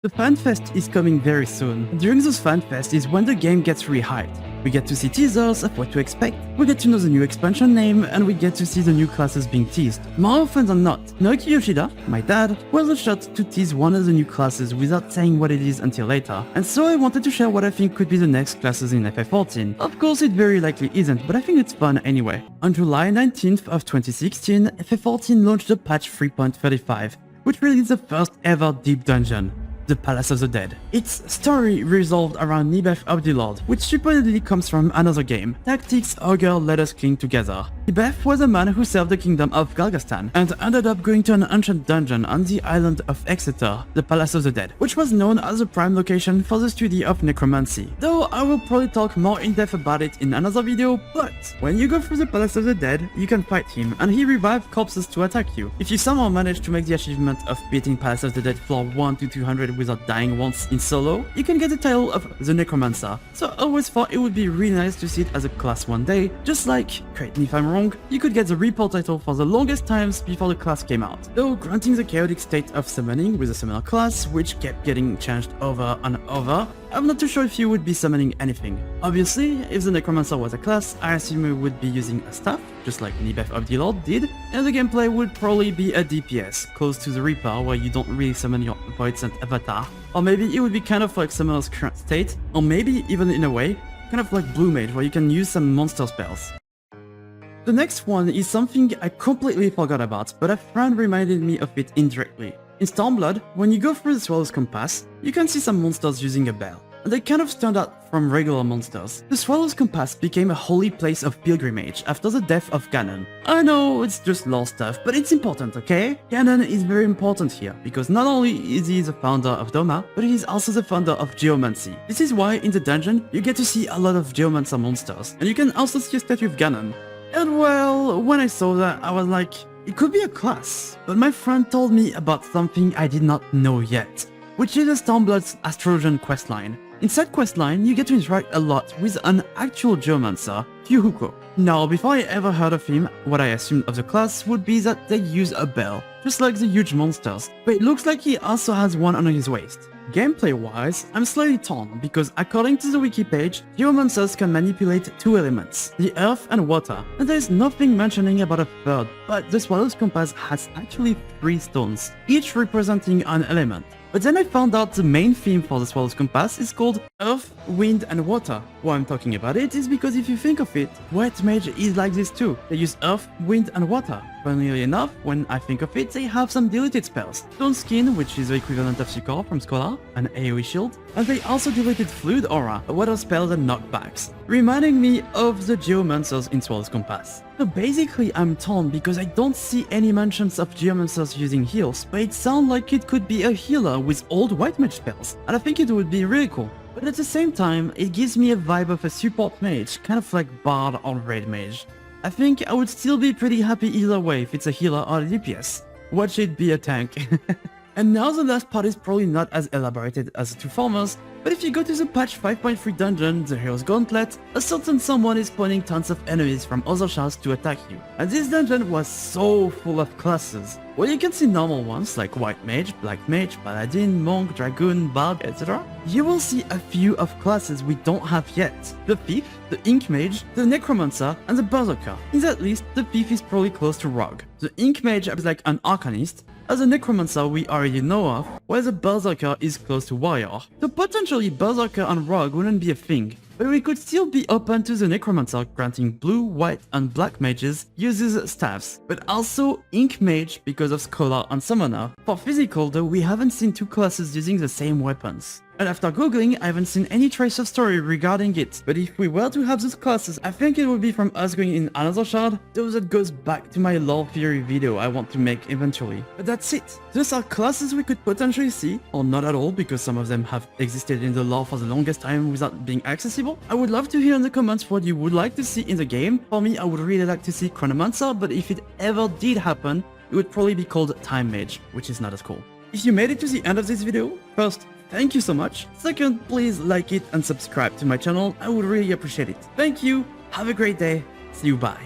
The Fanfest is coming very soon. During this Fanfest is when the game gets really hyped. We get to see teasers of what to expect, we get to know the new expansion name, and we get to see the new classes being teased. More often than not, Naoki Yoshida, my dad, was the shot to tease one of the new classes without saying what it is until later, and so I wanted to share what I think could be the next classes in FF14. Of course it very likely isn't, but I think it's fun anyway. On July 19th of 2016, FF14 launched the patch 3.35, which released the first ever deep dungeon, the Palace of the Dead. Its story resolved around Nibeth of the Lord, which supposedly comes from another game, Tactics Ogre Let Us Cling Together. Nibeth was a man who served the kingdom of Galgastan and ended up going to an ancient dungeon on the island of Exeter, the Palace of the Dead, which was known as a prime location for the study of necromancy. Though I will probably talk more in depth about it in another video, but when you go through the Palace of the Dead, you can fight him and he revives corpses to attack you. If you somehow manage to make the achievement of beating Palace of the Dead floor 1 to 200 without dying once in solo, you can get the title of the Necromancer. So I always thought it would be really nice to see it as a class one day, just like, correct me if I'm wrong, you could get the Reaper title for the longest times before the class came out, though granting the chaotic state of summoning with a summoner class, which kept getting changed over and over, I'm not too sure if you would be summoning anything. Obviously, if the Necromancer was a class, I assume we would be using a staff, just like Nibeth of the Lord did, and the gameplay would probably be a DPS, close to the Reaper where you don't really summon your Void Sent avatar. Or maybe it would be kind of like Summoner's current state, or maybe even in a way, kind of like Blue Mage where you can use some monster spells. The next one is something I completely forgot about, but a friend reminded me of it indirectly. In Stormblood, when you go through the Swallow's Compass, you can see some monsters using a bell, and they kind of stand out from regular monsters. The Swallow's Compass became a holy place of pilgrimage after the death of Ganon. I know it's just lore stuff, but it's important, okay? Ganon is very important here, because not only is he the founder of Doma, but he is also the founder of Geomancy. This is why in the dungeon, you get to see a lot of Geomancer monsters, and you can also see a statue of Ganon. And well, when I saw that, I was like, it could be a class, but my friend told me about something I did not know yet, which is a Stormblood's Astrologian questline. In said questline, you get to interact a lot with an actual Geomancer, Yuhuko. Now, before I ever heard of him, what I assumed of the class would be that they use a bell, just like the huge monsters, but it looks like he also has one on his waist. Gameplay-wise, I'm slightly torn, because according to the wiki page, Geomancers can manipulate two elements, the earth and water, and there is nothing mentioning about a third, but the Swallow's Compass has actually 3 stones, each representing an element. But then I found out the main theme for the Swallow's Compass is called Earth, Wind and Water. Why I'm talking about it is because if you think of it, White Mage is like this too. They use Earth, Wind and Water. Funnily enough, when I think of it, they have some deleted spells. Stoneskin, which is the equivalent of Succor from Scholar, an AoE shield, and they also deleted Fluid Aura, a water spell and knockbacks, reminding me of the Geomancers in Swallow's Compass. So basically I'm torn because I don't see any mentions of Geomancers using heals, but it sounds like it could be a healer with old White Mage spells, and I think it would be really cool. But at the same time, it gives me a vibe of a support mage, kind of like Bard or Raid Mage. I think I would still be pretty happy either way if it's a healer or a DPS. Watch it be a tank. And now the last part is probably not as elaborated as the two formers, but if you go to the patch 5.3 dungeon, the Hero's Gauntlet, a certain someone is spawning tons of enemies from other shards to attack you. And this dungeon was so full of classes. While you can see normal ones like White Mage, Black Mage, Paladin, Monk, Dragoon, Bard, etc., you will see a few of classes we don't have yet. The Thief, the Ink Mage, the Necromancer, and the Berserker. In that list, the Thief is probably close to Rogue. The Ink Mage is like an Arcanist, as a Necromancer we already know of, while the Berserker is close to Warrior. So potentially Berserker and Rogue wouldn't be a thing, but we could still be open to the Necromancer granting blue, white and black mages uses staffs, but also Ink Mage because of Scholar and Summoner. For physical though, we haven't seen two classes using the same weapons. And after googling, I haven't seen any trace of story regarding it, but if we were to have those classes, I think it would be from us going in another shard, though that goes back to my lore theory video I want to make eventually. But that's it. Those are classes we could potentially see, or not at all because some of them have existed in the lore for the longest time without being accessible. I would love to hear in the comments what you would like to see in the game. For me, I would really like to see Chronomancer, but if it ever did happen, it would probably be called Time Mage, which is not as cool. If you made it to the end of this video, first, thank you so much. Second, please like it and subscribe to my channel. I would really appreciate it. Thank you. Have a great day. See you. Bye.